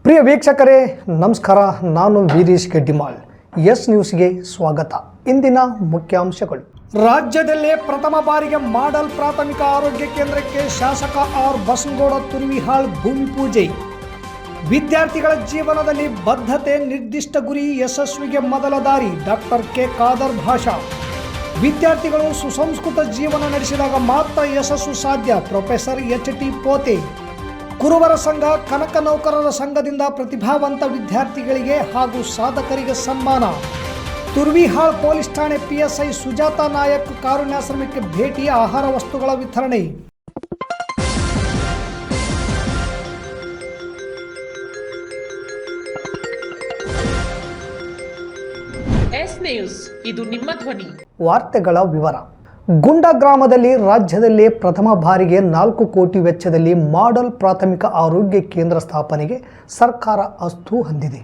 ಪ್ರಿಯ ವೀಕ್ಷಕರೇ ನಮಸ್ಕಾರ. ನಾನು ವೀರೇಶ್ ಗಡ್ಡಿಮಾಳ್. ಎಸ್ ನ್ಯೂಸ್ಗೆ ಸ್ವಾಗತ. ಇಂದಿನ ಮುಖ್ಯಾಂಶಗಳು. ರಾಜ್ಯದಲ್ಲೇ ಪ್ರಥಮ ಬಾರಿಗೆ ಮಾಡೆಲ್ ಪ್ರಾಥಮಿಕ ಆರೋಗ್ಯ ಕೇಂದ್ರಕ್ಕೆ ಶಾಸಕ ಆರ್ ಬಸನಗೌಡ ತುರ್ವಿಹಾಳ್ ಭೂಮಿ ಪೂಜೆ. ವಿದ್ಯಾರ್ಥಿಗಳ ಜೀವನದಲ್ಲಿ ಬದ್ಧತೆ, ನಿರ್ದಿಷ್ಟ ಗುರಿ, ಯಶಸ್ವಿಗೆ ಮೊದಲ ದಾರಿ. ಡಾಕ್ಟರ್ ಕೆ ಖಾದರ್ ಭಾಷಾ. ವಿದ್ಯಾರ್ಥಿಗಳು ಸುಸಂಸ್ಕೃತ ಜೀವನ ನಡೆಸಿದಾಗ ಮಾತ್ರ ಯಶಸ್ಸು ಸಾಧ್ಯ. Professor H T Pote. ಕುರುಬರ ಸಂಘ, ಕನಕ ನೌಕರರ ಸಂಘದಿಂದ ಪ್ರತಿಭಾವಂತ ವಿದ್ಯಾರ್ಥಿಗಳಿಗೆ ಹಾಗೂ ಸಾಧಕರಿಗೆ ಸನ್ಮಾನ. ತುರ್ವಿಹಾಳ್ ಪೊಲೀಸ್ ಠಾಣೆ ಪಿಎಸ್ಐ ಸುಜಾತಾ ನಾಯಕ್ ಕಾರುಣ್ಯಾಶ್ರಮಕ್ಕೆ ಭೇಟಿ, ಆಹಾರ ವಸ್ತುಗಳ ವಿತರಣೆ. ಎಸ್ ನ್ಯೂಸ್, ಇದು ನಿಮ್ಮ ಧ್ವನಿ. ವಾರ್ತೆಗಳ ವಿವರ. ಗುಂಡಾ ಗ್ರಾಮದಲ್ಲಿ ರಾಜ್ಯದಲ್ಲೇ ಪ್ರಥಮ ಬಾರಿಗೆ 4 ಕೋಟಿ ವೆಚ್ಚದಲ್ಲಿ ಮಾಡೆಲ್ ಪ್ರಾಥಮಿಕ ಆರೋಗ್ಯ ಕೇಂದ್ರ ಸ್ಥಾಪನೆಗೆ ಸರ್ಕಾರ ಅಸ್ತು ಹೊಂದಿದೆ.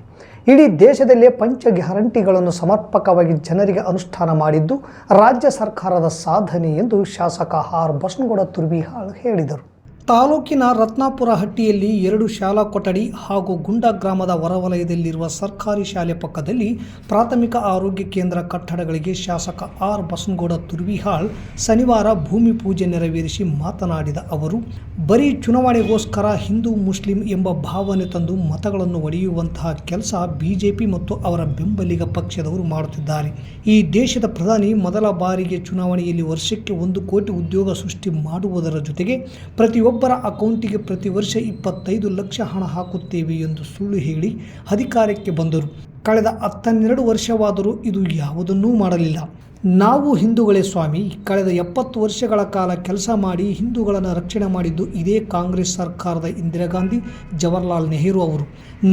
ಇಡೀ ದೇಶದಲ್ಲೇ ಪಂಚ ಗ್ಯಾರಂಟಿಗಳನ್ನು ಸಮರ್ಪಕವಾಗಿ ಜನರಿಗೆ ಅನುಷ್ಠಾನ ಮಾಡಿದ್ದು ರಾಜ್ಯ ಸರ್ಕಾರದ ಸಾಧನೆ ಎಂದು ಶಾಸಕ ಆರ್ ಬಸನಗೌಡ ತುರ್ವಿಹಾಳ್ ಹೇಳಿದರು. ತಾಲೂಕಿನ ರತ್ನಾಪುರ ಹಟ್ಟಿಯಲ್ಲಿ 2 ಶಾಲಾ ಕೊಠಡಿ ಹಾಗೂ ಗುಂಡಾ ಗ್ರಾಮದ ಹೊರವಲಯದಲ್ಲಿರುವ ಸರ್ಕಾರಿ ಶಾಲೆ ಪಕ್ಕದಲ್ಲಿ ಪ್ರಾಥಮಿಕ ಆರೋಗ್ಯ ಕೇಂದ್ರ ಕಟ್ಟಡಗಳಿಗೆ ಶಾಸಕ ಆರ್ ಬಸನಗೌಡ ತುರ್ವಿಹಾಳ್ ಶನಿವಾರ ಭೂಮಿ ಪೂಜೆ ನೆರವೇರಿಸಿ ಮಾತನಾಡಿದ ಅವರು, ಬರೀ ಚುನಾವಣೆಗೋಸ್ಕರ ಹಿಂದೂ ಮುಸ್ಲಿಂ ಎಂಬ ಭಾವನೆ ತಂದು ಮತಗಳನ್ನು ಒಡೆಯುವಂತಹ ಕೆಲಸ ಬಿಜೆಪಿ ಮತ್ತು ಅವರ ಬೆಂಬಲಿಗ ಪಕ್ಷದವರು ಮಾಡುತ್ತಿದ್ದಾರೆ. ಈ ದೇಶದ ಪ್ರಧಾನಿ ಮೊದಲ ಬಾರಿಗೆ ಚುನಾವಣೆಯಲ್ಲಿ ವರ್ಷಕ್ಕೆ 1 ಕೋಟಿ ಉದ್ಯೋಗ ಸೃಷ್ಟಿ ಮಾಡುವುದರ ಜೊತೆಗೆ ಪ್ರತಿಯೊಬ್ಬರ ಅಕೌಂಟಿಗೆ ಪ್ರತಿ ವರ್ಷ 25 ಲಕ್ಷ ಹಣ ಹಾಕುತ್ತೇವೆ ಎಂದು ಸುಳ್ಳು ಹೇಳಿ ಅಧಿಕಾರಕ್ಕೆ ಬಂದರು. ಕಳೆದ 12 ವರ್ಷವಾದರೂ ಇದು ಯಾವುದನ್ನೂ ಮಾಡಲಿಲ್ಲ. ನಾವು ಹಿಂದೂಗಳೇ ಸ್ವಾಮಿ. ಕಳೆದ 70 ವರ್ಷಗಳ ಕಾಲ ಕೆಲಸ ಮಾಡಿ ಹಿಂದೂಗಳನ್ನು ರಕ್ಷಣೆ ಮಾಡಿದ್ದು ಇದೇ ಕಾಂಗ್ರೆಸ್ ಸರ್ಕಾರದ ಇಂದಿರಾ ಗಾಂಧಿ, ಜವಾಹರ್ಲಾಲ್ ನೆಹರು ಅವರು.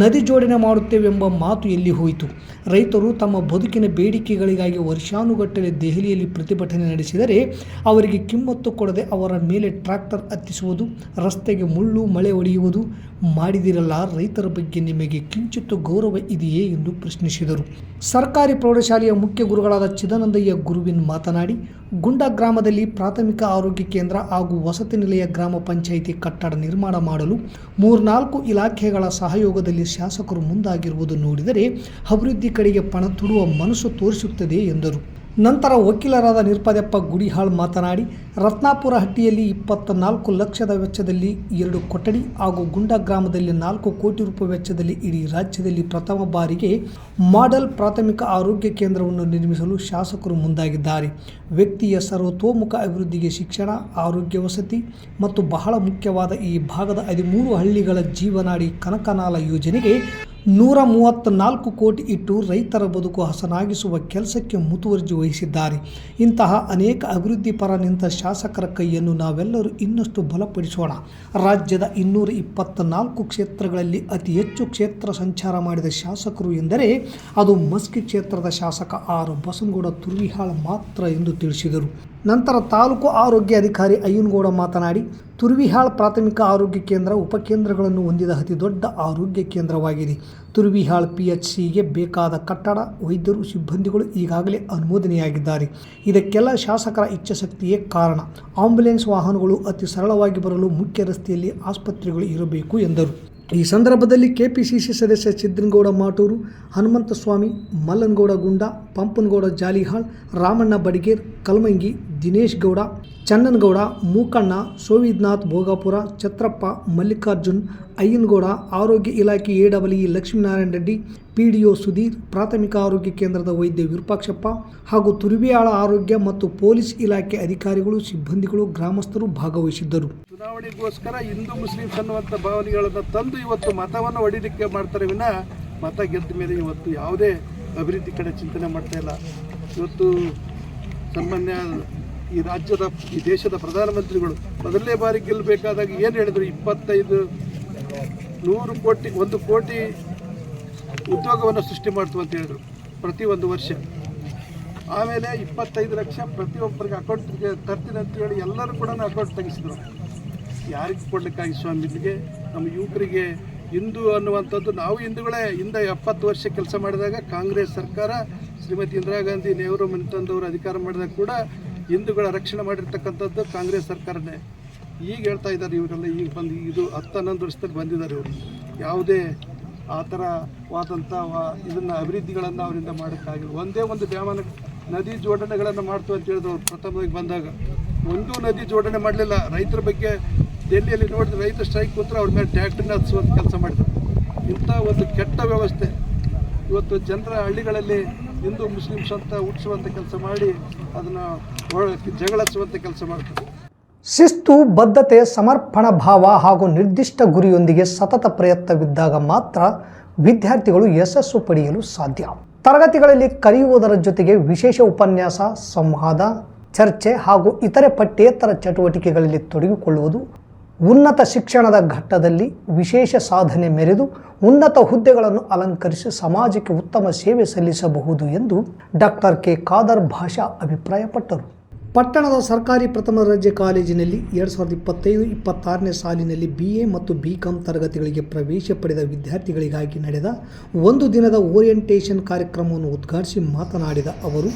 ನದಿ ಜೋಡಣೆ ಮಾಡುತ್ತೇವೆಂಬ ಮಾತು ಎಲ್ಲಿ ಹೋಯಿತು? ರೈತರು ತಮ್ಮ ಬದುಕಿನ ಬೇಡಿಕೆಗಳಿಗಾಗಿ ವರ್ಷಾನುಗಟ್ಟಲೆ ದೆಹಲಿಯಲ್ಲಿ ಪ್ರತಿಭಟನೆ ನಡೆಸಿದರೆ ಅವರಿಗೆ ಕಿಮ್ಮತ್ತು ಕೊಡದೆ ಅವರ ಮೇಲೆ ಟ್ರ್ಯಾಕ್ಟರ್ ಹತ್ತಿಸುವುದು, ರಸ್ತೆಗೆ ಮುಳ್ಳು ಮಳೆ ಹೊಡೆಯುವುದು ಮಾಡಿದಿರಲ್ಲ. ರೈತರ ಬಗ್ಗೆ ನಿಮಗೆ ಕಿಂಚಿತ್ತು ಗೌರವ ಇದೆಯೇ ಎಂದು ಪ್ರಶ್ನಿಸಿದರು. ಸರ್ಕಾರಿ ಪ್ರೌಢಶಾಲೆಯ ಮುಖ್ಯ ಗುರುಗಳಾದ ಚಿದಾನಂದಯ್ಯ ಗುರುವಿನ್ ಮಾತನಾಡಿ, ಗುಂಡಾ ಗ್ರಾಮದಲ್ಲಿ ಪ್ರಾಥಮಿಕ ಆರೋಗ್ಯ ಕೇಂದ್ರ ಹಾಗೂ ವಸತಿ ನಿಲಯ, ಗ್ರಾಮ ಪಂಚಾಯಿತಿ ಕಟ್ಟಡ ನಿರ್ಮಾಣ ಮಾಡಲು 3-4 ಇಲಾಖೆಗಳ ಸಹಯೋಗದಲ್ಲಿ ಶಾಸಕರು ಮುಂದಾಗಿರುವುದು ನೋಡಿದರೆ ಅಭಿವೃದ್ಧಿ ಕಡೆಗೆ ಪಣ ತೊಡುವ ಮನಸ್ಸು ತೋರಿಸುತ್ತದೆ ಎಂದರು. ನಂತರ ವಕೀಲರಾದ ನಿರ್ಪದಪ್ಪ ಗುಡಿಹಾಳ್ ಮಾತನಾಡಿ, ರತ್ನಾಪುರ ಹಟ್ಟಿಯಲ್ಲಿ 24 ಲಕ್ಷದ ವೆಚ್ಚದಲ್ಲಿ 2 ಕೊಠಡಿ ಹಾಗೂ ಗುಂಡಾ ಗ್ರಾಮದಲ್ಲಿ 4 ಕೋಟಿ ರೂಪಾಯಿ ವೆಚ್ಚದಲ್ಲಿ ಇಡೀ ರಾಜ್ಯದಲ್ಲಿ ಪ್ರಥಮ ಬಾರಿಗೆ ಮಾಡೆಲ್ ಪ್ರಾಥಮಿಕ ಆರೋಗ್ಯ ಕೇಂದ್ರವನ್ನು ನಿರ್ಮಿಸಲು ಶಾಸಕರು ಮುಂದಾಗಿದ್ದಾರೆ. ವ್ಯಕ್ತಿಯ ಸರ್ವತೋಮುಖ ಅಭಿವೃದ್ಧಿಗೆ ಶಿಕ್ಷಣ, ಆರೋಗ್ಯ, ವಸತಿ ಮತ್ತು ಬಹಳ ಮುಖ್ಯವಾದ ಈ ಭಾಗದ 13 ಹಳ್ಳಿಗಳ ಜೀವನಾಡಿ ಕನಕನಾಲ ಯೋಜನೆಗೆ 134 ಕೋಟಿ ಇಟ್ಟು ರೈತರ ಬದುಕು ಹಸನಾಗಿಸುವ ಕೆಲಸಕ್ಕೆ ಮುತುವರ್ಜಿ ವಹಿಸಿದ್ದಾರೆ. ಇಂತಹ ಅನೇಕ ಅಭಿವೃದ್ಧಿ ಪರ ನಿಂತ ಶಾಸಕರ ಕೈಯನ್ನು ನಾವೆಲ್ಲರೂ ಇನ್ನಷ್ಟು ಬಲಪಡಿಸೋಣ. ರಾಜ್ಯದ 224 ಕ್ಷೇತ್ರಗಳಲ್ಲಿ ಅತಿ ಹೆಚ್ಚು ಕ್ಷೇತ್ರ ಸಂಚಾರ ಮಾಡಿದ ಶಾಸಕರು ಎಂದರೆ ಅದು ಮಸ್ಕಿ ಕ್ಷೇತ್ರದ ಶಾಸಕ ಆರ್ ಬಸನಗೌಡ ತುರ್ವಿಹಾಳ್ ಮಾತ್ರ ಎಂದು ತಿಳಿಸಿದರು. ನಂತರ ತಾಲೂಕು ಆರೋಗ್ಯ ಅಧಿಕಾರಿ ಅಯ್ಯನಗೌಡ ಮಾತನಾಡಿ, ತುರ್ವಿಹಾಳ್ ಪ್ರಾಥಮಿಕ ಆರೋಗ್ಯ ಕೇಂದ್ರ ಉಪಕೇಂದ್ರಗಳನ್ನು ಹೊಂದಿದ ಅತಿ ದೊಡ್ಡ ಆರೋಗ್ಯ ಕೇಂದ್ರವಾಗಿದೆ. ತುರ್ವಿಹಾಳ್ PHCಗೆ ಬೇಕಾದ ಕಟ್ಟಡ, ವೈದ್ಯರು, ಸಿಬ್ಬಂದಿಗಳು ಈಗಾಗಲೇ ಅನುಮೋದನೆಯಾಗಿದ್ದಾರೆ. ಇದಕ್ಕೆಲ್ಲ ಶಾಸಕರ ಇಚ್ಛಾಶಕ್ತಿಯೇ ಕಾರಣ. ಆಂಬ್ಯುಲೆನ್ಸ್ ವಾಹನಗಳು ಅತಿ ಸರಳವಾಗಿ ಬರಲು ಮುಖ್ಯ ರಸ್ತೆಯಲ್ಲಿ ಆಸ್ಪತ್ರೆಗಳು ಇರಬೇಕು ಎಂದರು. ಈ ಸಂದರ್ಭದಲ್ಲಿ ಕೆಪಿಸಿಸಿ ಸದಸ್ಯ ಸಿದ್ದನಗೌಡ ಮಾಟೂರು, ಹನುಮಂತಸ್ವಾಮಿ, ಮಲ್ಲನಗೌಡ ಗುಂಡ, ಪಂಪನಗೌಡ ಜಾಲಿಹಾಳ್, ರಾಮಣ್ಣ ಬಡಿಗೇರ್, ಕಲ್ಮಂಗಿ, ದಿನೇಶ್ ಗೌಡ, ಚನ್ನನಗೌಡ, ಮೂಕಣ್ಣ, ಸೋವಿದ್ನಾಥ್ ಭೋಗಾಪುರ, ಛತ್ರಪ್ಪ, ಮಲ್ಲಿಕಾರ್ಜುನ್, ಅಯ್ಯನಗೌಡ, ಆರೋಗ್ಯ ಇಲಾಖೆ AEE ಲಕ್ಷ್ಮೀನಾರಾಯಣ ರೆಡ್ಡಿ, PDO ಸುಧೀರ್, ಪ್ರಾಥಮಿಕ ಆರೋಗ್ಯ ಕೇಂದ್ರದ ವೈದ್ಯ ವಿರೂಪಾಕ್ಷಪ್ಪ ಹಾಗೂ ತುರ್ವಿಹಾಳ ಆರೋಗ್ಯ ಮತ್ತು ಪೊಲೀಸ್ ಇಲಾಖೆ ಅಧಿಕಾರಿಗಳು, ಸಿಬ್ಬಂದಿಗಳು, ಗ್ರಾಮಸ್ಥರು ಭಾಗವಹಿಸಿದ್ದರು. ಚುನಾವಣೆಗೋಸ್ಕರ ಹಿಂದೂ ಮುಸ್ಲಿಮ್ಸ್ ಅನ್ನುವಂಥ ಭಾವನೆಗಳನ್ನು ತಂದು ಇವತ್ತು ಮತವನ್ನು ಹೊಡಿಲಿಕ್ಕೆ ಮಾಡ್ತಾರೆ ವಿನ ಮತ ಗೆದ್ದ ಮೇಲೆ ಇವತ್ತು ಯಾವುದೇ ಅಭಿವೃದ್ಧಿ ಕಡೆ ಚಿಂತನೆ ಮಾಡ್ತಾ ಇಲ್ಲ. ಇವತ್ತು ಸಾಮಾನ್ಯ ಈ ರಾಜ್ಯದ, ಈ ದೇಶದ ಪ್ರಧಾನಮಂತ್ರಿಗಳು ಮೊದಲನೇ ಬಾರಿ ಗೆಲ್ಲಬೇಕಾದಾಗ ಏನು ಹೇಳಿದರು? 100 ಕೋಟಿ 1 ಕೋಟಿ ಉದ್ಯೋಗವನ್ನು ಸೃಷ್ಟಿ ಮಾಡ್ತೀವಿ ಅಂತ ಹೇಳಿದರು ಪ್ರತಿ 1 ವರ್ಷ. ಆಮೇಲೆ 25 ಲಕ್ಷ ಪ್ರತಿಯೊಬ್ಬರಿಗೆ ಅಕೌಂಟ್ಗೆ ತರ್ತೀನಿ ಅಂತೇಳಿ ಎಲ್ಲರೂ ಕೂಡ ಅಕೌಂಟ್ ತೆಗೆಸಿದ್ರು. ಯಾರಿಗೆ ಕೊಡಲಿಕ್ಕಾಗಿ ಸ್ವಾಮಿಗೆ? ನಮ್ಮ ಯುವಕರಿಗೆ ಹಿಂದೂ ಅನ್ನುವಂಥದ್ದು, ನಾವು ಹಿಂದೂಗಳೇ ಹಿಂದೆ 70 ವರ್ಷ ಕೆಲಸ ಮಾಡಿದಾಗ ಕಾಂಗ್ರೆಸ್ ಸರ್ಕಾರ ಶ್ರೀಮತಿ ಇಂದಿರಾ ಗಾಂಧಿ, ನೆಹರು ಮಂತಂದವರು ಅಧಿಕಾರ ಮಾಡಿದಾಗ ಕೂಡ ಹಿಂದೂಗಳ ರಕ್ಷಣೆ ಮಾಡಿರ್ತಕ್ಕಂಥದ್ದು ಕಾಂಗ್ರೆಸ್ ಸರ್ಕಾರನೇ. ಈಗ ಹೇಳ್ತಾ ಇದ್ದಾರೆ ಇವರೆಲ್ಲ, ಈಗ ಬಂದು ಇದು 10-11 ವರ್ಷದಲ್ಲಿ ಬಂದಿದ್ದಾರೆ ಇವರು. ಯಾವುದೇ ಆ ಥರವಾದಂಥ ಇದನ್ನು ಅಭಿವೃದ್ಧಿಗಳನ್ನು ಅವರಿಂದ ಮಾಡೋಕ್ಕಾಗಿಲ್ಲ. ಒಂದೇ ಒಂದು ಡ್ಯಾಮನ್ನು ನದಿ ಜೋಡಣೆಗಳನ್ನು ಮಾಡ್ತು ಅಂತ ಹೇಳಿದ್ರು ಅವ್ರು ಪ್ರಥಮವಾಗಿ ಬಂದಾಗ. ಒಂದೂ ನದಿ ಜೋಡಣೆ ಮಾಡಲಿಲ್ಲ. ರೈತರ ಬಗ್ಗೆ ಡೆಲ್ಲಿಯಲ್ಲಿ ನೋಡಿದ್ರೆ ರೈತ ಸ್ಟ್ರೈಕ್ ಕೂತ್ರೆ ಅವ್ರ ಮೇಲೆ ಟ್ಯಾಕ್ಟ್ರಿನ ಹಚ್ಚುವಂಥ ಕೆಲಸ ಮಾಡಿದ್ರು. ಇಂಥ ಒಂದು ಕೆಟ್ಟ ವ್ಯವಸ್ಥೆ ಇವತ್ತು ಜನರ ಹಳ್ಳಿಗಳಲ್ಲಿ ಹಿಂದೂ ಮುಸ್ಲಿಮ್ಸ್ ಅಂತ ಹುಟ್ಟಿಸುವಂಥ ಕೆಲಸ ಮಾಡಿ ಅದನ್ನು ಜಗಳ ಹಚ್ಚುವಂಥ ಕೆಲಸ ಮಾಡ್ತಾರೆ. ಶಿಸ್ತು, ಬದ್ಧತೆ, ಸಮರ್ಪಣಾ ಭಾವ ಹಾಗೂ ನಿರ್ದಿಷ್ಟ ಗುರಿಯೊಂದಿಗೆ ಸತತ ಪ್ರಯತ್ನವಿದ್ದಾಗ ಮಾತ್ರ ವಿದ್ಯಾರ್ಥಿಗಳು ಯಶಸ್ಸು ಪಡೆಯಲು ಸಾಧ್ಯ. ತರಗತಿಗಳಲ್ಲಿ ಕಲಿಯುವುದರ ಜೊತೆಗೆ ವಿಶೇಷ ಉಪನ್ಯಾಸ, ಸಂವಾದ, ಚರ್ಚೆ ಹಾಗೂ ಇತರೆ ಪಠ್ಯೇತರ ಚಟುವಟಿಕೆಗಳಲ್ಲಿ ತೊಡಗಿಕೊಳ್ಳುವುದು ಉನ್ನತ ಶಿಕ್ಷಣದ ಘಟ್ಟದಲ್ಲಿ ವಿಶೇಷ ಸಾಧನೆ ಮೆರೆದು ಉನ್ನತ ಹುದ್ದೆಗಳನ್ನು ಅಲಂಕರಿಸಿ ಸಮಾಜಕ್ಕೆ ಉತ್ತಮ ಸೇವೆ ಸಲ್ಲಿಸಬಹುದು ಎಂದು ಡಾಕ್ಟರ್ ಕೆ ಖಾದರ್ ಭಾಷಾ ಅಭಿಪ್ರಾಯಪಟ್ಟರು. ಪಟ್ಟಣದ ಸರ್ಕಾರಿ ಪ್ರಥಮ ದರ್ಜೆ ಕಾಲೇಜಿನಲ್ಲಿ 2025-26ನೇ ಸಾಲಿನಲ್ಲಿ BA ಮತ್ತು BCom ತರಗತಿಗಳಿಗೆ ಪ್ರವೇಶ ಪಡೆದ ವಿದ್ಯಾರ್ಥಿಗಳಿಗಾಗಿ ನಡೆದ ಒಂದು ದಿನದ ಓರಿಯೆಂಟೇಷನ್ ಕಾರ್ಯಕ್ರಮವನ್ನು ಉದ್ಘಾಟಿಸಿ ಮಾತನಾಡಿದ ಅವರು,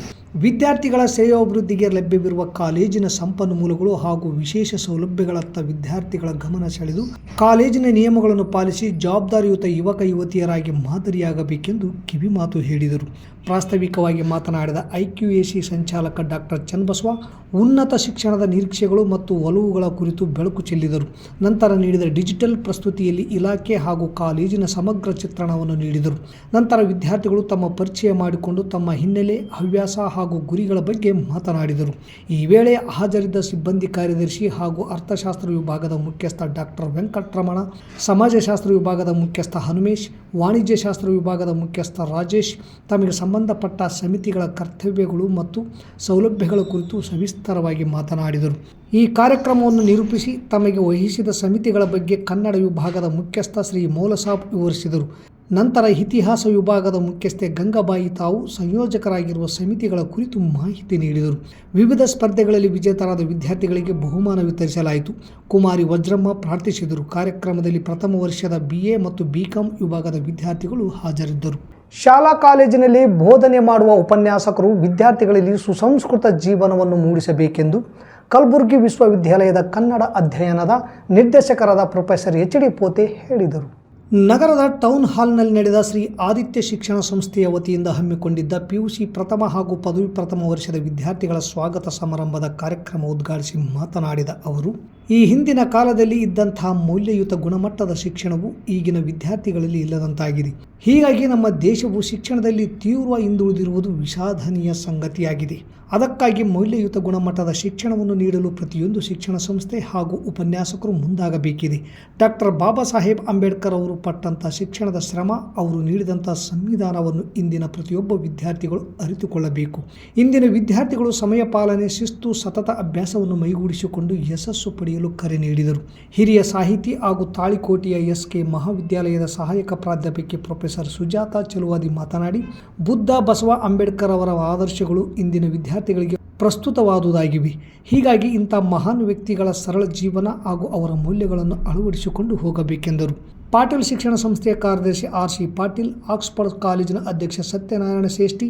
ವಿದ್ಯಾರ್ಥಿಗಳ ಶ್ರೇಯೋಭಿವೃದ್ಧಿಗೆ ಲಭ್ಯವಿರುವ ಕಾಲೇಜಿನ ಸಂಪನ್ಮೂಲಗಳು ಹಾಗೂ ವಿಶೇಷ ಸೌಲಭ್ಯಗಳತ್ತ ವಿದ್ಯಾರ್ಥಿಗಳ ಗಮನ ಸೆಳೆದು ಕಾಲೇಜಿನ ನಿಯಮಗಳನ್ನು ಪಾಲಿಸಿ ಜವಾಬ್ದಾರಿಯುತ ಯುವಕ ಯುವತಿಯರಾಗಿ ಮಾದರಿಯಾಗಬೇಕೆಂದು ಕಿವಿಮಾತು ಹೇಳಿದರು. ಪ್ರಾಸ್ತಾವಿಕವಾಗಿ ಮಾತನಾಡಿದ IQAC ಸಂಚಾಲಕ ಡಾಕ್ಟರ್ ಚನ್ನಬಸವ ಉನ್ನತ ಶಿಕ್ಷಣದ ನಿರೀಕ್ಷೆಗಳು ಮತ್ತು ಒಲವುಗಳ ಕುರಿತು ಬೆಳಕು ಚೆಲ್ಲಿದರು. ನಂತರ ನೀಡಿದ ಡಿಜಿಟಲ್ ಪ್ರಸ್ತುತಿಯಲ್ಲಿ ಇಲಾಖೆ ಹಾಗೂ ಕಾಲೇಜಿನ ಸಮಗ್ರ ಚಿತ್ರಣವನ್ನು ನೀಡಿದರು. ನಂತರ ವಿದ್ಯಾರ್ಥಿಗಳು ತಮ್ಮ ಪರಿಚಯ ಮಾಡಿಕೊಂಡು ತಮ್ಮ ಹಿನ್ನೆಲೆ, ಹವ್ಯಾಸ ಹಾಗೂ ಗುರಿಗಳ ಬಗ್ಗೆ ಮಾತನಾಡಿದರು. ಈ ವೇಳೆ ಹಾಜರಿದ್ದ ಸಿಬ್ಬಂದಿ ಕಾರ್ಯದರ್ಶಿ ಹಾಗೂ ಅರ್ಥಶಾಸ್ತ್ರ ವಿಭಾಗದ ಮುಖ್ಯಸ್ಥ ಡಾಕ್ಟರ್ ವೆಂಕಟರಮಣ, ಸಮಾಜಶಾಸ್ತ್ರ ವಿಭಾಗದ ಮುಖ್ಯಸ್ಥ ಹನುಮೇಶ್, ವಾಣಿಜ್ಯಶಾಸ್ತ್ರ ವಿಭಾಗದ ಮುಖ್ಯಸ್ಥ ರಾಜೇಶ್ ತಮಗೆ ಸಂಬಂಧಪಟ್ಟ ಸಮಿತಿಗಳ ಕರ್ತವ್ಯಗಳು ಮತ್ತು ಸೌಲಭ್ಯಗಳ ಕುರಿತು ಸವಿಸ್ತರವಾಗಿ ಮಾತನಾಡಿದರು. ಈ ಕಾರ್ಯಕ್ರಮವನ್ನು ನಿರೂಪಿಸಿ ತಮಗೆ ವಹಿಸಿದ ಸಮಿತಿಗಳ ಬಗ್ಗೆ ಕನ್ನಡ ವಿಭಾಗದ ಮುಖ್ಯಸ್ಥ ಶ್ರೀ ಮೌಲಸಾಬ್ ವಿವರಿಸಿದರು. ನಂತರ ಇತಿಹಾಸ ವಿಭಾಗದ ಮುಖ್ಯಸ್ಥೆ ಗಂಗಾಬಾಯಿ ತಾವು ಸಂಯೋಜಕರಾಗಿರುವ ಸಮಿತಿಗಳ ಕುರಿತು ಮಾಹಿತಿ ನೀಡಿದರು. ವಿವಿಧ ಸ್ಪರ್ಧೆಗಳಲ್ಲಿ ವಿಜೇತರಾದ ವಿದ್ಯಾರ್ಥಿಗಳಿಗೆ ಬಹುಮಾನ ವಿತರಿಸಲಾಯಿತು. ಕುಮಾರಿ ವಜ್ರಮ್ಮ ಪ್ರಾರ್ಥಿಸಿದರು. ಕಾರ್ಯಕ್ರಮದಲ್ಲಿ ಪ್ರಥಮ ವರ್ಷದ BA ಮತ್ತು BCom ವಿಭಾಗದ ವಿದ್ಯಾರ್ಥಿಗಳು ಹಾಜರಿದ್ದರು. ಶಾಲಾ ಕಾಲೇಜಿನಲ್ಲಿ ಬೋಧನೆ ಮಾಡುವ ಉಪನ್ಯಾಸಕರು ವಿದ್ಯಾರ್ಥಿಗಳಲ್ಲಿ ಸುಸಂಸ್ಕೃತ ಜೀವನವನ್ನು ಮೂಡಿಸಬೇಕೆಂದು ಕಲಬುರಗಿ ವಿಶ್ವವಿದ್ಯಾಲಯದ ಕನ್ನಡ ಅಧ್ಯಯನದ ನಿರ್ದೇಶಕರಾದ ಪ್ರೊಫೆಸರ್ HD ಪೋತೆ ಹೇಳಿದರು. ನಗರದ ಟೌನ್ ಹಾಲ್ನಲ್ಲಿ ನಡೆದ ಶ್ರೀ ಆದಿತ್ಯ ಶಿಕ್ಷಣ ಸಂಸ್ಥೆಯ ವತಿಯಿಂದ ಹಮ್ಮಿಕೊಂಡಿದ್ದ PUC ಪ್ರಥಮ ಹಾಗೂ ಪದವಿ ಪ್ರಥಮ ವರ್ಷದ ವಿದ್ಯಾರ್ಥಿಗಳ ಸ್ವಾಗತ ಸಮಾರಂಭದ ಕಾರ್ಯಕ್ರಮ ಉದ್ಘಾಟಿಸಿ ಮಾತನಾಡಿದ ಅವರು, ಈ ಹಿಂದಿನ ಕಾಲದಲ್ಲಿ ಇದ್ದಂತಹ ಮೌಲ್ಯಯುತ ಗುಣಮಟ್ಟದ ಶಿಕ್ಷಣವು ಈಗಿನ ವಿದ್ಯಾರ್ಥಿಗಳಲ್ಲಿ ಇಲ್ಲದಂತಾಗಿದೆ. ಹೀಗಾಗಿ ನಮ್ಮ ದೇಶವು ಶಿಕ್ಷಣದಲ್ಲಿ ತೀವ್ರ ಹಿಂದುಳಿದಿರುವುದು ವಿಷಾದನೀಯ ಸಂಗತಿಯಾಗಿದೆ. ಅದಕ್ಕಾಗಿ ಮೌಲ್ಯಯುತ ಗುಣಮಟ್ಟದ ಶಿಕ್ಷಣವನ್ನು ನೀಡಲು ಪ್ರತಿಯೊಂದು ಶಿಕ್ಷಣ ಸಂಸ್ಥೆ ಹಾಗೂ ಉಪನ್ಯಾಸಕರು ಮುಂದಾಗಬೇಕಿದೆ. ಡಾಕ್ಟರ್ ಬಾಬಾ ಸಾಹೇಬ್ ಅಂಬೇಡ್ಕರ್ ಅವರು ಪಟ್ಟಂಥ ಶಿಕ್ಷಣದ ಶ್ರಮ, ಅವರು ನೀಡಿದಂಥ ಸಂವಿಧಾನವನ್ನು ಇಂದಿನ ಪ್ರತಿಯೊಬ್ಬ ವಿದ್ಯಾರ್ಥಿಗಳು ಅರಿತುಕೊಳ್ಳಬೇಕು. ಇಂದಿನ ವಿದ್ಯಾರ್ಥಿಗಳು ಸಮಯ ಪಾಲನೆ, ಶಿಸ್ತು, ಸತತ ಅಭ್ಯಾಸವನ್ನು ಮೈಗೂಡಿಸಿಕೊಂಡು ಯಶಸ್ಸು ಪಡೆಯಲು ಕರೆ ನೀಡಿದರು. ಹಿರಿಯ ಸಾಹಿತಿ ಹಾಗೂ ತಾಳಿಕೋಟೆಯ SK ಮಹಾವಿದ್ಯಾಲಯದ ಸಹಾಯಕ ಪ್ರಾಧ್ಯಾಪಕಿ ಪ್ರೊಫೆಸರ್ ಸುಜಾತಾ ಚಲುವಾದಿ ಮಾತನಾಡಿ, ಬುದ್ಧ, ಬಸವ, ಅಂಬೇಡ್ಕರ್ ಅವರ ಆದರ್ಶಗಳು ಇಂದಿನ ವಿದ್ಯಾರ್ಥಿಗಳಿಗೆ ಪ್ರಸ್ತುತವಾದುದಾಗಿವೆ. ಹೀಗಾಗಿ ಇಂಥ ಮಹಾನ್ ವ್ಯಕ್ತಿಗಳ ಸರಳ ಜೀವನ ಹಾಗೂ ಅವರ ಮೌಲ್ಯಗಳನ್ನು ಅಳವಡಿಸಿಕೊಂಡು ಹೋಗಬೇಕೆಂದರು. ಪಾಟೀಲ್ ಶಿಕ್ಷಣ ಸಂಸ್ಥೆಯ ಕಾರ್ಯದರ್ಶಿ RC ಪಾಟೀಲ್, ಆಕ್ಸ್ಫರ್ಡ್ ಕಾಲೇಜಿನ ಅಧ್ಯಕ್ಷ ಸತ್ಯನಾರಾಯಣ ಶ್ರೇಷ್ಠಿ,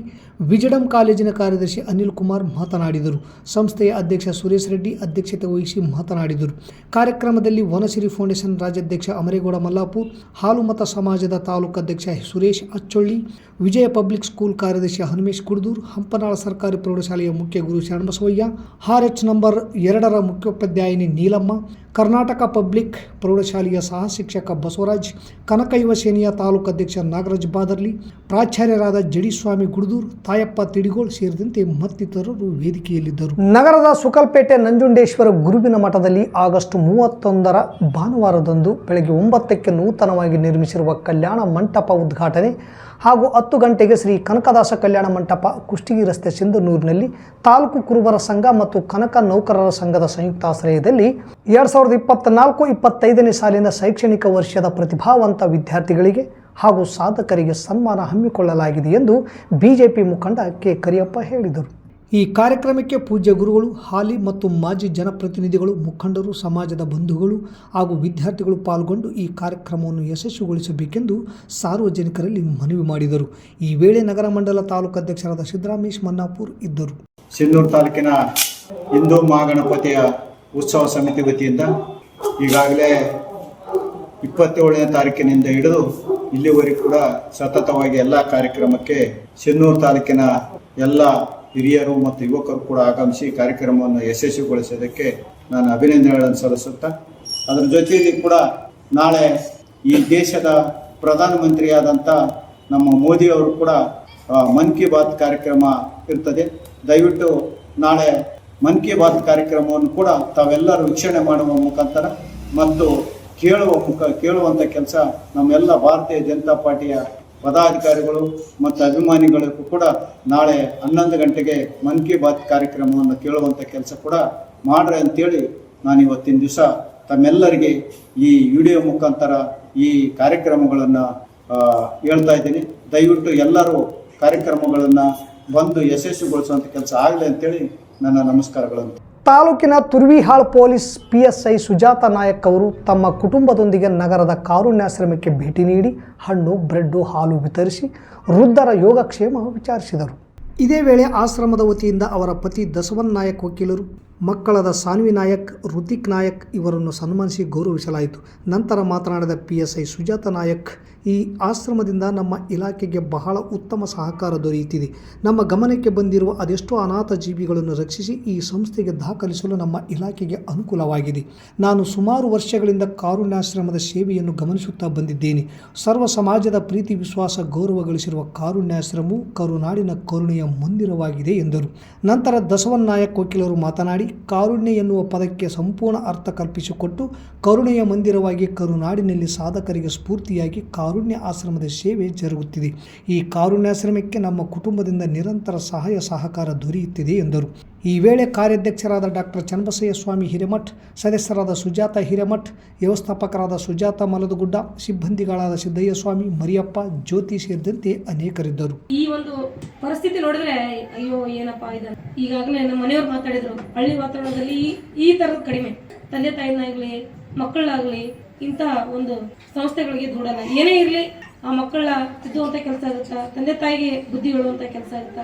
ವಿಜಡಂ ಕಾಲೇಜಿನ ಕಾರ್ಯದರ್ಶಿ ಅನಿಲ್ ಕುಮಾರ್ ಮಾತನಾಡಿದರು. ಸಂಸ್ಥೆಯ ಅಧ್ಯಕ್ಷ ಸುರೇಶ್ ರೆಡ್ಡಿ ಅಧ್ಯಕ್ಷತೆ ವಹಿಸಿ ಮಾತನಾಡಿದರು. ಕಾರ್ಯಕ್ರಮದಲ್ಲಿ ವನಸಿರಿ ಫೌಂಡೇಶನ್ ರಾಜ್ಯಾಧ್ಯಕ್ಷ ಅಮರೇಗೌಡ ಮಲ್ಲಾಪುರ್, ಹಾಲುಮತ ಸಮಾಜದ ತಾಲೂಕು ಅಧ್ಯಕ್ಷ ಸುರೇಶ್ ಅಚ್ಚೊಳ್ಳಿ, ವಿಜಯ ಪಬ್ಲಿಕ್ ಸ್ಕೂಲ್ ಕಾರ್ಯದರ್ಶಿ ಹನುಮೇಶ್ ಕುಡ್ದೂರ್, ಹಂಪನಾಳ ಸರ್ಕಾರಿ ಪ್ರೌಢಶಾಲೆಯ ಮುಖ್ಯ ಗುರು ಶರಣಬಸವಯ್ಯ, RH ನಂಬರ್ 2ರ ಮುಖ್ಯೋಪಾಧ್ಯಾಯಿನಿ ನೀಲಮ್ಮ, ಕರ್ನಾಟಕ ಪಬ್ಲಿಕ್ ಪ್ರೌಢಶಾಲೆಯ ಸಹ ಶಿಕ್ಷಕ ಬಸವರಾಜ್, ಕನಕೈವ ಸೇನೆಯ ತಾಲೂಕು ಅಧ್ಯಕ್ಷ ನಾಗರಾಜ್ ಬಾದರ್ಲಿ, ಪ್ರಾಚಾರ್ಯರಾದ ಜಡಿಸ್ವಾಮಿ ಗುಡ್ದೂರ್, ತಾಯಪ್ಪ ತಿಡಿಗೋಳ್ ಸೇರಿದಂತೆ ಮತ್ತಿತರರು ವೇದಿಕೆಯಲ್ಲಿದ್ದರು. ನಗರದ ಸುಕಲ್ಪೇಟೆ ನಂಜುಂಡೇಶ್ವರ ಗುರುವಿನ ಮಠದಲ್ಲಿ ಆಗಸ್ಟ್ 31ರ ಭಾನುವಾರದಂದು ಬೆಳಗ್ಗೆ 9ಕ್ಕೆ ನೂತನವಾಗಿ ನಿರ್ಮಿಸಿರುವ ಕಲ್ಯಾಣ ಮಂಟಪ ಉದ್ಘಾಟನೆ ಹಾಗೂ 10 ಗಂಟೆಗೆ ಶ್ರೀ ಕನಕದಾಸ ಕಲ್ಯಾಣ ಮಂಟಪ, ಕುಷ್ಟಗಿ ರಸ್ತೆ, ಸಿಂಧನೂರಿನಲ್ಲಿ ತಾಲೂಕು ಕುರುಬರ ಸಂಘ ಮತ್ತು ಕನಕ ನೌಕರರ ಸಂಘದ ಸಂಯುಕ್ತಾಶ್ರಯದಲ್ಲಿ 2024-25ನೇ ಸಾಲಿನ ಶೈಕ್ಷಣಿಕ ವರ್ಷದ ಪ್ರತಿಭಾವಂತ ವಿದ್ಯಾರ್ಥಿಗಳಿಗೆ ಹಾಗೂ ಸಾಧಕರಿಗೆ ಸನ್ಮಾನ ಹಮ್ಮಿಕೊಳ್ಳಲಾಗಿದೆ ಎಂದು BJP ಮುಖಂಡ ಕೆ ಕರಿಯಪ್ಪ ಹೇಳಿದರು. ಈ ಕಾರ್ಯಕ್ರಮಕ್ಕೆ ಪೂಜ್ಯ ಗುರುಗಳು, ಹಾಲಿ ಮತ್ತು ಮಾಜಿ ಜನಪ್ರತಿನಿಧಿಗಳು, ಮುಖಂಡರು, ಸಮಾಜದ ಬಂಧುಗಳು ಹಾಗೂ ವಿದ್ಯಾರ್ಥಿಗಳು ಪಾಲ್ಗೊಂಡು ಈ ಕಾರ್ಯಕ್ರಮವನ್ನು ಯಶಸ್ವಿಗೊಳಿಸಬೇಕೆಂದು ಸಾರ್ವಜನಿಕರಲ್ಲಿ ಮನವಿ ಮಾಡಿದರು. ಈ ವೇಳೆ ನಗರ ಮಂಡಲ ತಾಲೂಕು ಅಧ್ಯಕ್ಷರಾದ ಸಿದ್ದರಾಮೇಶ್ ಮನ್ನಾಪುರ್ ಇದ್ದರು. ಸಿಂಧೂರು ತಾಲೂಕಿನ ಹಿಂದೂ ಮಹಾಗಣಪತಿಯ ಉತ್ಸವ ಸಮಿತಿ ವತಿಯಿಂದ ಈಗಾಗಲೇ 27ನೇ ತಾರೀಕಿನಿಂದ ಹಿಡಿದು ಇಲ್ಲಿವರೆಗೂ ಕೂಡ ಸತತವಾಗಿ ಎಲ್ಲ ಕಾರ್ಯಕ್ರಮಕ್ಕೆ ಸಿನ್ನೂರು ತಾಲೂಕಿನ ಎಲ್ಲ ಹಿರಿಯರು ಮತ್ತು ಯುವಕರು ಕೂಡ ಆಗಮಿಸಿ ಕಾರ್ಯಕ್ರಮವನ್ನು ಯಶಸ್ವಿಗೊಳಿಸೋದಕ್ಕೆ ನಾನು ಅಭಿನಂದನೆಗಳನ್ನು ಸಲ್ಲಿಸುತ್ತಾ ಅದರ ಜೊತೆಯಲ್ಲಿ ಕೂಡ ನಾಳೆ ಈ ದೇಶದ ಪ್ರಧಾನಮಂತ್ರಿಯಾದಂಥ ನಮ್ಮ ಮೋದಿಯವರು ಕೂಡ ಮನ್ ಕಿ ಬಾತ್ ಕಾರ್ಯಕ್ರಮ ಇರ್ತದೆ. ದಯವಿಟ್ಟು ನಾಳೆ ಮನ್ ಕಿ ಬಾತ್ ಕಾರ್ಯಕ್ರಮವನ್ನು ಕೂಡ ತಾವೆಲ್ಲರೂ ವೀಕ್ಷಣೆ ಮಾಡುವ ಮುಖಾಂತರ ಮತ್ತು ಕೇಳುವಂಥ ಕೆಲಸ ನಮ್ಮೆಲ್ಲ ಭಾರತೀಯ ಜನತಾ ಪಾರ್ಟಿಯ ಪದಾಧಿಕಾರಿಗಳು ಮತ್ತು ಅಭಿಮಾನಿಗಳಿಗೂ ಕೂಡ ನಾಳೆ 11 ಗಂಟೆಗೆ ಮನ್ ಕಿ ಬಾತ್ ಕಾರ್ಯಕ್ರಮವನ್ನು ಕೇಳುವಂಥ ಕೆಲಸ ಕೂಡ ಮಾಡ್ರಿ ಅಂತೇಳಿ ನಾನು ಇವತ್ತಿನ ದಿವಸ ತಮ್ಮೆಲ್ಲರಿಗೆ ಈ ವಿಡಿಯೋ ಮುಖಾಂತರ ಈ ಕಾರ್ಯಕ್ರಮಗಳನ್ನು ಹೇಳ್ತಾ ಇದ್ದೀನಿ. ದಯವಿಟ್ಟು ಎಲ್ಲರೂ ಕಾರ್ಯಕ್ರಮಗಳನ್ನು ಬಂದು ಯಶಸ್ವಿಗೊಳಿಸುವಂಥ ಕೆಲಸ ಆಗಲಿ ಅಂತೇಳಿ ನನ್ನ ನಮಸ್ಕಾರಗಳನ್ನು. ತಾಲೂಕಿನ ತುರ್ವಿಹಾಳ್ ಪೊಲೀಸ್ PSI ಸುಜಾತ ನಾಯಕ್ ಅವರು ತಮ್ಮ ಕುಟುಂಬದೊಂದಿಗೆ ನಗರದ ಕಾರುಣ್ಯಾಶ್ರಮಕ್ಕೆ ಭೇಟಿ ನೀಡಿ ಹಣ್ಣು, ಬ್ರೆಡ್ಡು, ಹಾಲು ವಿತರಿಸಿ ವೃದ್ಧರ ಯೋಗಕ್ಷೇಮ ವಿಚಾರಿಸಿದರು. ಇದೇ ವೇಳೆ ಆಶ್ರಮದ ವತಿಯಿಂದ ಅವರ ಪತಿ ದಸವನ್ ನಾಯಕ್ ವಕೀಲರು, ಮಕ್ಕಳಾದ ಸಾನ್ವಿ ನಾಯಕ್, ಋತಿಕ್ ನಾಯಕ್ ಇವರನ್ನು ಸನ್ಮಾನಿಸಿ ಗೌರವಿಸಲಾಯಿತು. ನಂತರ ಮಾತನಾಡಿದ PSI ಸುಜಾತ ನಾಯಕ್, ಈ ಆಶ್ರಮದಿಂದ ನಮ್ಮ ಇಲಾಖೆಗೆ ಬಹಳ ಉತ್ತಮ ಸಹಕಾರ ದೊರೆಯುತ್ತಿದೆ. ನಮ್ಮ ಗಮನಕ್ಕೆ ಬಂದಿರುವ ಅದೆಷ್ಟೋ ಅನಾಥ ಜೀವಿಗಳನ್ನು ರಕ್ಷಿಸಿ ಈ ಸಂಸ್ಥೆಗೆ ದಾಖಲಿಸಲು ನಮ್ಮ ಇಲಾಖೆಗೆ ಅನುಕೂಲವಾಗಿದೆ. ನಾನು ಸುಮಾರು ವರ್ಷಗಳಿಂದ ಕಾರುಣ್ಯಾಶ್ರಮದ ಸೇವೆಯನ್ನು ಗಮನಿಸುತ್ತಾ ಬಂದಿದ್ದೇನೆ. ಸರ್ವ ಸಮಾಜದ ಪ್ರೀತಿ, ವಿಶ್ವಾಸ, ಗೌರವ ಗಳಿಸಿರುವ ಕಾರುಣ್ಯಾಶ್ರಮವು ಕರುನಾಡಿನ ಕರುಣೆಯ ಮಂದಿರವಾಗಿದೆ ಎಂದರು. ನಂತರ ದಸವನ್ ನಾಯಕ್ ವಕೀಲರು ಮಾತನಾಡಿ, ಕಾರುಣ್ಯ ಎನ್ನುವ ಪದಕ್ಕೆ ಸಂಪೂರ್ಣ ಅರ್ಥ ಕಲ್ಪಿಸಿಕೊಟ್ಟು ಕರುಣೆಯ ಮಂದಿರವಾಗಿ ಕರುನಾಡಿನಲ್ಲಿ ಸಾಧಕರಿಗೆ ಸ್ಫೂರ್ತಿಯಾಗಿ ಕಾರುಣ್ಯ ಆಶ್ರಮದ ಸೇವೆ ಜರುಗುತ್ತಿದೆ. ಈ ಕಾರುಣ್ಯಾಶ್ರಮಕ್ಕೆ ನಮ್ಮ ಕುಟುಂಬದಿಂದ ನಿರಂತರ ಸಹಾಯ ಸಹಕಾರ ದೊರೆಯುತ್ತಿದೆ ಎಂದರು. ಈ ವೇಳೆ ಕಾರ್ಯಾಧ್ಯಕ್ಷರಾದ ಡಾಕ್ಟರ್ ಚನ್ನಬಸಯ್ಯ ಸ್ವಾಮಿ ಹಿರೇಮಠ್, ಸದಸ್ಯರಾದ ಸುಜಾತ ಹಿರೇಮಠ್, ವ್ಯವಸ್ಥಾಪಕರಾದ ಸುಜಾತ ಮಲದಗುಡ್ಡ, ಸಿಬ್ಬಂದಿಗಳಾದ ಸಿದ್ದಯ್ಯ ಸ್ವಾಮಿ, ಮರಿಯಪ್ಪ, ಜ್ಯೋತಿ ಸೇರಿದಂತೆ ಅನೇಕರಿದ್ದರು. ಈ ಒಂದು ಪರಿಸ್ಥಿತಿ ನೋಡಿದ್ರೆ ಅಯ್ಯೋ ಏನಪ್ಪಾ ಇದನ್ನು ಈಗಾಗಲೇ ನಮ್ಮ ಮನೆಯವ್ರು ಮಾತಾಡಿದ್ರು. ಹಳ್ಳಿ ವಾತಾವರಣದಲ್ಲಿ ಈ ತರದ ಕಡಿಮೆ, ತಂದೆ ತಾಯಿನಾಗ್ಲಿ ಮಕ್ಕಳಾಗ್ಲಿ ಇಂತಹ ಒಂದು ಸಂಸ್ಥೆಗಳಿಗೆ ದೂಡಲ್ಲ. ಏನೇ ಇರಲಿ ಆ ಮಕ್ಕಳ ತಿದ್ದುವಂಥ ಕೆಲಸ ಆಗುತ್ತಾ, ತಂದೆ ತಾಯಿಗೆ ಬುದ್ಧಿ ಹೇಳುವಂಥ ಕೆಲಸ ಆಗುತ್ತಾ.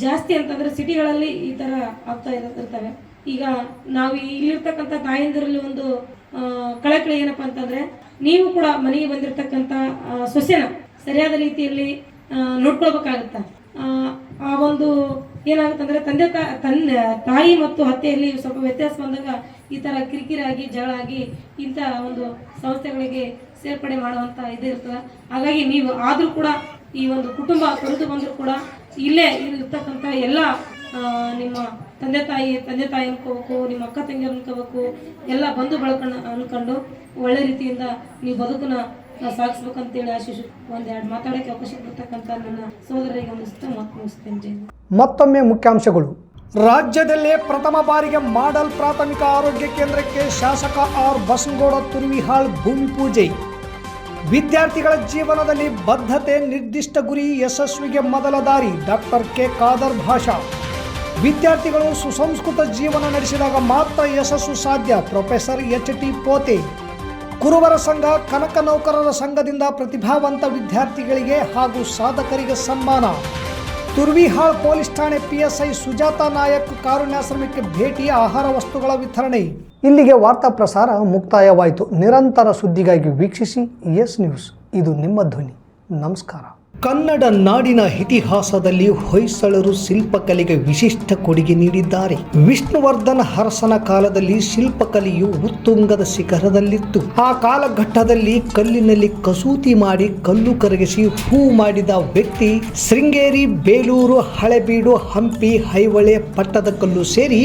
ಜಾಸ್ತಿ ಅಂತಂದ್ರೆ ಸಿಟಿಗಳಲ್ಲಿ ಈ ಥರ ಆಗ್ತಾ ಇರ್ತವೆ. ಈಗ ನಾವು ಇಲ್ಲಿರ್ತಕ್ಕಂಥ ತಾಯಂದಿರಲ್ಲಿ ಒಂದು ಕಳಕಳಿ ಏನಪ್ಪಾ ಅಂತಂದ್ರೆ, ನೀವು ಕೂಡ ಮನೆಗೆ ಬಂದಿರತಕ್ಕಂಥ ಸೊಸೆನ ಸರಿಯಾದ ರೀತಿಯಲ್ಲಿ ನೋಡ್ಕೊಳ್ಬೇಕಾಗತ್ತ. ಆ ಒಂದು ಏನಾಗುತ್ತಂದ್ರೆ ತಾಯಿ ಮತ್ತು ಅತ್ತೆಯಲ್ಲಿ ಸ್ವಲ್ಪ ವ್ಯತ್ಯಾಸ ಬಂದಾಗ ಈ ಥರ ಕಿರಿಕಿರಾಗಿ ಜಗಳ ಆಗಿ ಇಂಥ ಒಂದು ಸಂಸ್ಥೆಗಳಿಗೆ ಸೇರ್ಪಡೆ ಮಾಡುವಂಥ ಇದು ಇರ್ತದೆ. ಹಾಗಾಗಿ ನೀವು ಆದರೂ ಕೂಡ ಈ ಒಂದು ಕುಟುಂಬ ತೊರೆದು ಬಂದರೂ ಕೂಡ ಇಲ್ಲೇ ಇರ್ತಕ್ಕಂಥ ಎಲ್ಲ ನಿಮ್ಮ ತಂದೆ ತಾಯಿ ಅನ್ಕೋಬೇಕು, ನಿಮ್ಮ ಅಕ್ಕ ತಂಗಿ ಅನ್ಕೋಬೇಕು, ಎಲ್ಲ ಬಂಧು ಬಳಕನ್ನು ಅನ್ಕೊಂಡು ಒಳ್ಳೆ ರೀತಿಯಿಂದ ನೀವು ಬದುಕನ್ನ ಸಾಗಿಸ್ಬೇಕಂತೇಳಿ ಆಶಿಸು. ಒಂದೆರಡು ಮಾತಾಡೋಕ್ಕೆ ಅವಕಾಶ ಕೊಡ್ತಕ್ಕಂಥ ನನ್ನ ಸೋದರರಿಗೆ ಮುಗಿಸ್ತೇನೆ. ಮತ್ತೊಮ್ಮೆ ಮುಖ್ಯಾಂಶಗಳು. ರಾಜ್ಯದಲ್ಲೇ ಪ್ರಥಮ ಬಾರಿಗೆ ಮಾಡೆಲ್ ಪ್ರಾಥಮಿಕ ಆರೋಗ್ಯ ಕೇಂದ್ರಕ್ಕೆ ಶಾಸಕ ಆರ್ ಬಸನಗೌಡ ತುರ್ವಿಹಾಳ್ ಭೂಮಿ ಪೂಜೆ. ವಿದ್ಯಾರ್ಥಿಗಳ ಜೀವನದಲ್ಲಿ ಬದ್ಧತೆ, ನಿರ್ದಿಷ್ಟ ಗುರಿ ಯಶಸ್ವಿಗೆ ಮೊದಲ ದಾರಿ ಡಾಕ್ಟರ್ ಕೆ ಖಾದರ್ ಭಾಷಾ. ವಿದ್ಯಾರ್ಥಿಗಳು ಸುಸಂಸ್ಕೃತ ಜೀವನ ನಡೆಸಿದಾಗ ಮಾತ್ರ ಯಶಸ್ಸು ಸಾಧ್ಯ ಪ್ರೊಫೆಸರ್ HT ಪೋತೆ. ಕುರುಬರ ಸಂಘ, ಕನಕ ನೌಕರರ ಸಂಘದಿಂದ ಪ್ರತಿಭಾವಂತ ವಿದ್ಯಾರ್ಥಿಗಳಿಗೆ ಹಾಗೂ ಸಾಧಕರಿಗೆ ಸನ್ಮಾನ. ತುರ್ವಿಹಾಳ್ ಪೊಲೀಸ್ ಠಾಣೆ PSI ಸುಜಾತ ನಾಯಕ್ ಕಾರುಣ್ಯಾಶ್ರಮಕ್ಕೆ ಭೇಟಿ, ಆಹಾರ ವಸ್ತುಗಳ ವಿತರಣೆ. ಇಲ್ಲಿಗೆ ವಾರ್ತಾ ಪ್ರಸಾರ ಮುಕ್ತಾಯವಾಯಿತು. ನಿರಂತರ ಸುದ್ದಿಗಾಗಿ ವೀಕ್ಷಿಸಿ ಎಸ್ ನ್ಯೂಸ್. ಇದು ನಿಮ್ಮ ಧ್ವನಿ. ನಮಸ್ಕಾರ. ಕನ್ನಡ ನಾಡಿನ ಇತಿಹಾಸದಲ್ಲಿ ಹೊಯ್ಸಳರು ಶಿಲ್ಪಕಲೆಗೆ ವಿಶಿಷ್ಟ ಕೊಡುಗೆ ನೀಡಿದ್ದಾರೆ. ವಿಷ್ಣುವರ್ಧನ ಅರಸನ ಕಾಲದಲ್ಲಿ ಶಿಲ್ಪಕಲೆಯು ಉತ್ತುಂಗದ ಶಿಖರದಲ್ಲಿತ್ತು. ಆ ಕಾಲಘಟ್ಟದಲ್ಲಿ ಕಲ್ಲಿನಲ್ಲಿ ಕಸೂತಿ ಮಾಡಿ ಕಲ್ಲು ಕರಗಿಸಿ ಹೂ ಮಾಡಿದ ವ್ಯಕ್ತಿ ಶೃಂಗೇರಿ, ಬೇಲೂರು, ಹಳೆಬೀಡು, ಹಂಪಿ, ಐಹೊಳೆ, ಪಟ್ಟದಕಲ್ಲು ಸೇರಿ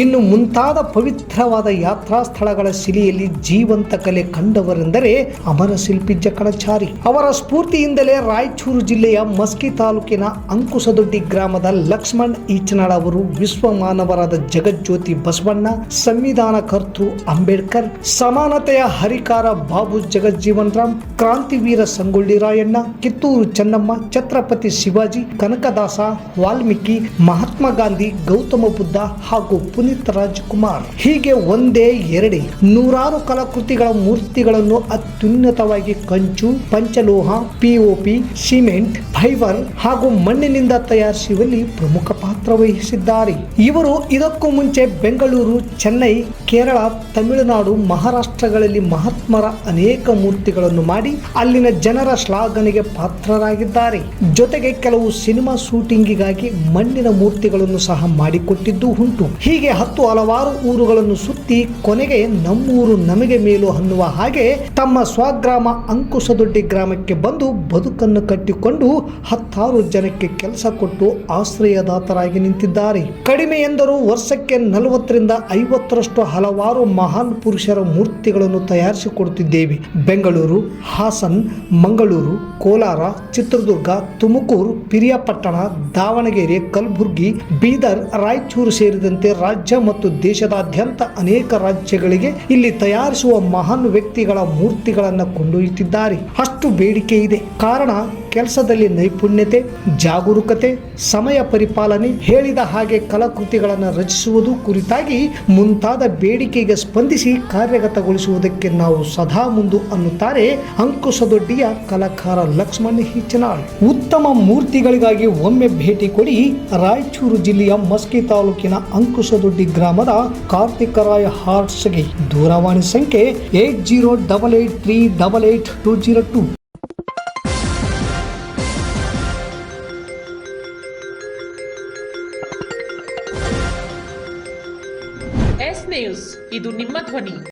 ಇನ್ನು ಮುಂತಾದ ಪವಿತ್ರವಾದ ಯಾತ್ರಾ ಸ್ಥಳಗಳ ಶಿಲೆಯಲ್ಲಿ ಜೀವಂತ ಕಲೆ ಕಂಡವರೆಂದರೆ ಅಮರ ಶಿಲ್ಪಿ ಜಕಣಾಚಾರಿ. ಅವರ ಸ್ಫೂರ್ತಿಯಿಂದಲೇ ರಾಯಚೂರು ಜಿಲ್ಲೆಯ ಮಸ್ಕಿ ತಾಲೂಕಿನ ಅಂಕುಸದೊಡ್ಡಿ ಗ್ರಾಮದ ಲಕ್ಷ್ಮಣ್ ಈಚನಾಳ್ ಅವರು ವಿಶ್ವ ಮಾನವರಾದ ಜಗಜ್ಯೋತಿ ಬಸವಣ್ಣ, ಸಂವಿಧಾನ ಕರ್ತೃ ಅಂಬೇಡ್ಕರ್, ಸಮಾನತೆಯ ಹರಿಕಾರ ಬಾಬು ಜಗಜ್ಜೀವನ್ ರಾಮ್, ಕ್ರಾಂತಿವೀರ ಸಂಗೊಳ್ಳಿ ರಾಯಣ್ಣ, ಕಿತ್ತೂರು ಚೆನ್ನಮ್ಮ, ಛತ್ರಪತಿ ಶಿವಾಜಿ, ಕನಕದಾಸ, ವಾಲ್ಮೀಕಿ, ಮಹಾತ್ಮ ಗಾಂಧಿ, ಗೌತಮ ಬುದ್ಧ ಹಾಗೂ ಪುನೀತ್ ರಾಜ್ಕುಮಾರ್ ಹೀಗೆ ಒಂದೇ ಎರಡೇ ನೂರಾರು ಕಲಾಕೃತಿಗಳ ಮೂರ್ತಿಗಳನ್ನು ಅತ್ಯುನ್ನತವಾಗಿ ಕಂಚು, ಪಂಚಲೋಹ, POP, ಸಿಮೆಂಟ್, ಐವರ್ ಹಾಗೂ ಮಣ್ಣಿನಿಂದ ತಯಾರಿಸುವಲ್ಲಿ ಪ್ರಮುಖ ಪಾತ್ರ ವಹಿಸಿದ್ದಾರೆ. ಇವರು ಇದಕ್ಕೂ ಮುಂಚೆ ಬೆಂಗಳೂರು, ಚೆನ್ನೈ, ಕೇರಳ, ತಮಿಳುನಾಡು, ಮಹಾರಾಷ್ಟ್ರಗಳಲ್ಲಿ ಮಹಾತ್ಮರ ಅನೇಕ ಮೂರ್ತಿಗಳನ್ನು ಮಾಡಿ ಅಲ್ಲಿನ ಜನರ ಶ್ಲಾಘನೆಗೆ ಪಾತ್ರರಾಗಿದ್ದಾರೆ. ಜೊತೆಗೆ ಕೆಲವು ಸಿನಿಮಾ ಶೂಟಿಂಗಿಗಾಗಿ ಮಣ್ಣಿನ ಮೂರ್ತಿಗಳನ್ನು ಸಹ ಮಾಡಿಕೊಟ್ಟಿದ್ದು ಉಂಟು. ಹೀಗೆ ಹಲವಾರು ಊರುಗಳನ್ನು ಸುತ್ತಿ ಕೊನೆಗೆ ನಮ್ಮೂರು ನಮಗೆ ಮೇಲು ಅನ್ನುವ ಹಾಗೆ ತಮ್ಮ ಸ್ವಗ್ರಾಮ ಅಂಕುಶದೊಡ್ಡಿ ಗ್ರಾಮಕ್ಕೆ ಬಂದು ಬದುಕನ್ನು ಕಟ್ಟಿಕೊಂಡು 10 ಜನಕ್ಕೆ ಕೆಲಸ ಕೊಟ್ಟು ಆಶ್ರಯದಾತರಾಗಿ ನಿಂತಿದ್ದಾರೆ. ಕಡಿಮೆ ಎಂದರೂ ವರ್ಷಕ್ಕೆ 40ರಿಂದ 50ರಷ್ಟು ಹಲವಾರು ಮಹಾನ್ ಪುರುಷರ ಮೂರ್ತಿಗಳನ್ನು ತಯಾರಿಸಿಕೊಡುತ್ತಿದ್ದೇವೆ. ಬೆಂಗಳೂರು, ಹಾಸನ್, ಮಂಗಳೂರು, ಕೋಲಾರ, ಚಿತ್ರದುರ್ಗ, ತುಮಕೂರು, ಪಿರಿಯಾಪಟ್ಟಣ, ದಾವಣಗೆರೆ, ಕಲಬುರಗಿ, ಬೀದರ್, ರಾಯಚೂರು ಸೇರಿದಂತೆ ರಾಜ್ಯ ಮತ್ತು ದೇಶದಾದ್ಯಂತ ಅನೇಕ ರಾಜ್ಯಗಳಿಗೆ ಇಲ್ಲಿ ತಯಾರಿಸುವ ಮಹಾನ್ ವ್ಯಕ್ತಿಗಳ ಮೂರ್ತಿಗಳನ್ನು ಕೊಂಡೊಯ್ಯುತ್ತಿದ್ದಾರೆ. ಅಷ್ಟು ಬೇಡಿಕೆ ಇದೆ. ಕಾರಣ ಕೆಲಸದಲ್ಲಿ ನೈಪುಣ್ಯತೆ, ಜಾಗರೂಕತೆ, ಸಮಯ ಪರಿಪಾಲನೆ, ಹೇಳಿದ ಹಾಗೆ ಕಲಾಕೃತಿಗಳನ್ನು ರಚಿಸುವುದು ಕುರಿತಾಗಿ ಮುಂತಾದ ಬೇಡಿಕೆಗೆ ಸ್ಪಂದಿಸಿ ಕಾರ್ಯಗತಗೊಳಿಸುವುದಕ್ಕೆ ನಾವು ಸದಾ ಮುಂದು ಅನ್ನುತ್ತಾರೆ ಅಂಕುಶದೊಡ್ಡಿಯ ಕಲಾಕಾರ ಲಕ್ಷ್ಮಣ್ ಹಿಚನಾಳ್. ಉತ್ತಮ ಮೂರ್ತಿಗಳಿಗಾಗಿ ಒಮ್ಮೆ ಭೇಟಿ ಕೊಡಿ ರಾಯಚೂರು ಜಿಲ್ಲೆಯ ಮಸ್ಕಿ ತಾಲೂಕಿನ ಅಂಕುಶದೊಡ್ಡಿ ಗ್ರಾಮದ ಕಾರ್ತಿಕರಾಯ ಹಾರ್ಟ್ಸ್ಗೆ. ದೂರವಾಣಿ ಸಂಖ್ಯೆ 8088388202. ಎಸ್ ನ್ಯೂಸ್ ಇದು ನಿಮ್ಮ ಧ್ವನಿ.